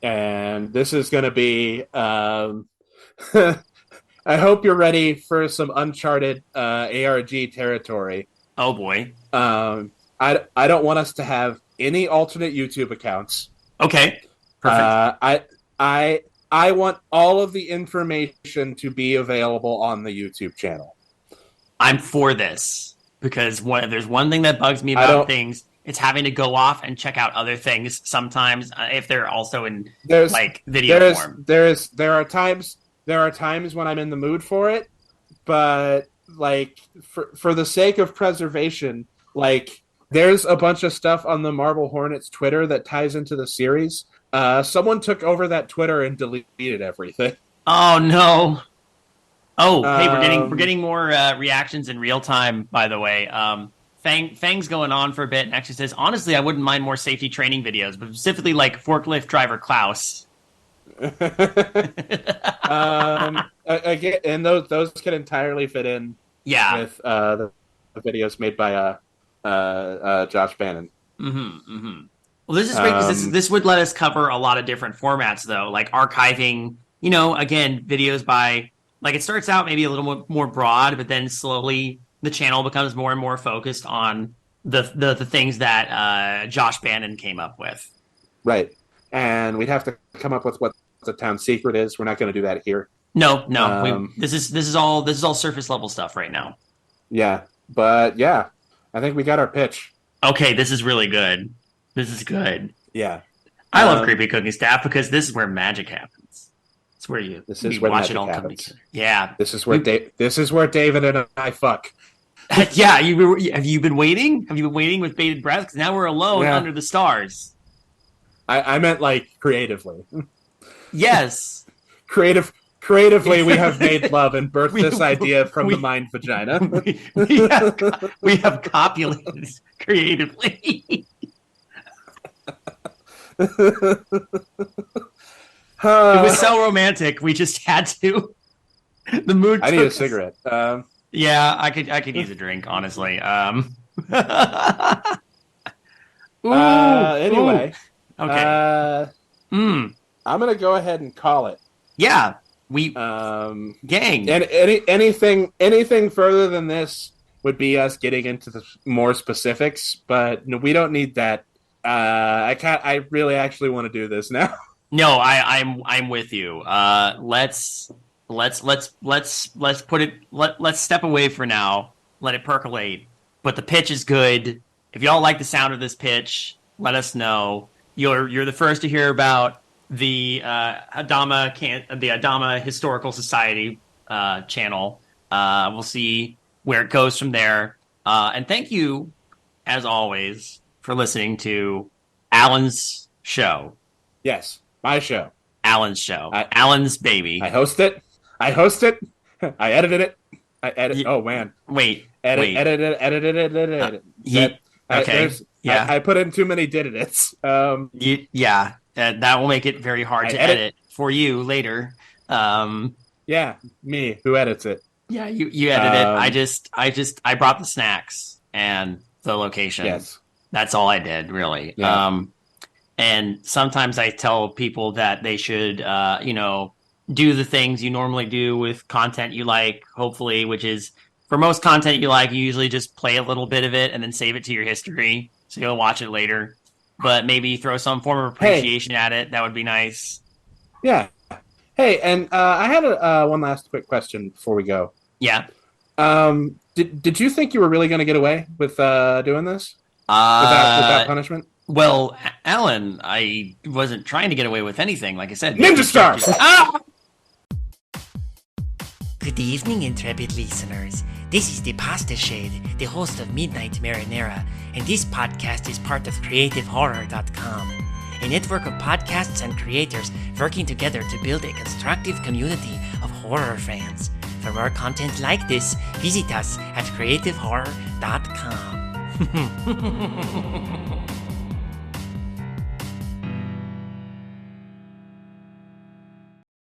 And this is going to be. I hope you're ready for some uncharted ARG territory. Oh boy. I don't want us to have any alternate YouTube accounts. Okay. Perfect. I want all of the information to be available on the YouTube channel. I'm for this because there's one thing that bugs me about things. It's having to go off and check out other things sometimes if they're also in like video form. There are times when I'm in the mood for it, but like for the sake of preservation, like there's a bunch of stuff on the Marble Hornets Twitter that ties into the series. Someone took over that Twitter and deleted everything. Oh no! Oh, hey, we're getting more reactions in real time. By the way, Fang's going on for a bit and actually says, honestly, I wouldn't mind more safety training videos, but specifically like forklift driver Klaus. Again, and those can entirely fit in. Yeah. With the videos made by Josh Bannon. Mm-hmm. Mm-hmm. Well, this is great because this would let us cover a lot of different formats, though, like archiving. Again, videos by like it starts out maybe a little more broad, but then slowly the channel becomes more and more focused on the things that Josh Bannon came up with. Right, and we'd have to come up with what the town secret is. We're not going to do that here. No. This is all surface level stuff right now. Yeah, but yeah, I think we got our pitch. Okay, this is really good. This is good. Yeah, I love Creepy Cooking Staff because this is where magic happens. It's where you watch it all come together. Yeah, this is where David and I fuck. Yeah, have you been waiting? Have you been waiting with bated breath? Because now we're alone under the stars. I meant like creatively. Yes. Creatively, we have made love and birthed We- this idea from we- the mind vagina. we have copulated creatively. It was so romantic. We just had to. The mood. I need took a us. cigarette. Yeah, I could use a drink, honestly. Ooh, Anyway, ooh. Okay. I'm gonna go ahead and call it. Yeah, we Gang. gang. Anything further than this would be us getting into the more specifics, but no, we don't need that. I really actually want to do this now. No, I'm with you. Let's put it. Let's step away for now. Let it percolate. But the pitch is good. If y'all like the sound of this pitch, let us know. You're the first to hear about the Adama Historical Society channel. We'll see where it goes from there. And thank you, as always, for listening to Alan's show. Yes, my show. Alan's show. Alan's baby. I host it. I edited it. Oh man. Wait. Edited it. Okay. Yeah. I put in too many did-its. Yeah. That will make it very hard to edit for you later. Yeah, me who edits it. Yeah, you edit it. I brought the snacks and the location. Yes. That's all I did, really. Yeah. And sometimes I tell people that they should, do the things you normally do with content you like, hopefully, which is for most content you like, you usually just play a little bit of it and then save it to your history so you'll watch it later. But maybe throw some form of appreciation at it. That would be nice. Yeah. Hey, and I had one last quick question before we go. Yeah. Did you think you were really going to get away with doing this without punishment? Well, Alan, I wasn't trying to get away with anything. Like I said, Ninja stars. Good evening, intrepid listeners. This is the Pasta Shade, the host of Midnight Marinara, and this podcast is part of CreativeHorror.com, a network of podcasts and creators working together to build a constructive community of horror fans. For more content like this, visit us at CreativeHorror.com.